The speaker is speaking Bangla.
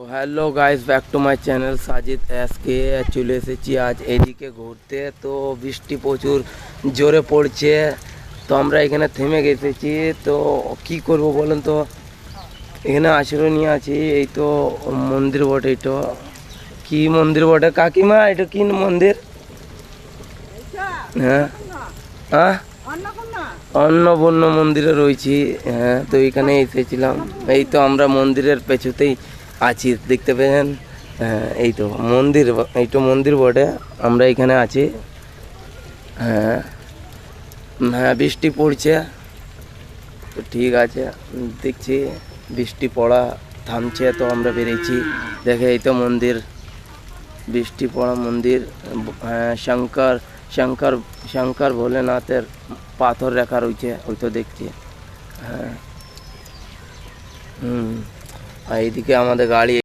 Hello guys, back to my channel Sajid SK. চলে এসেছি আজ এদিকে ঘুরতে। তো বৃষ্টি প্রচুর জোরে পড়ছে, তো আমরা এখানে থেমে গেছি। তো কি করব বলেন তো, এখানে আশ্রয় নিয়ে আছি। এই তো মন্দির বটে, এটা কি মন্দির বটে কাকিমা? এটা কি মন্দির? হ্যাঁ হ্যাঁ, অন্নপূর্ণা মন্দিরে রয়েছি। হ্যাঁ, তো এখানে এসেছিলাম। এই তো আমরা মন্দিরের পেছুতেই আছি, দেখতে পেলেন। হ্যাঁ, এই তো মন্দির, এই তো মন্দির বটে, আমরা এখানে আছি। হ্যাঁ হ্যাঁ, বৃষ্টি পড়ছে, তো ঠিক আছে। দেখছি বৃষ্টি পড়া থামছে, তো আমরা বেরিয়েছি। দেখে এই তো মন্দির, বৃষ্টি পড়া মন্দির। হ্যাঁ, শঙ্কর শঙ্কর শঙ্কর ভোলেনাথের পাথর রেখা রয়েছে, ওই তো দেখছি। হ্যাঁ, আর এইদিকে আমাদের গাড়ি।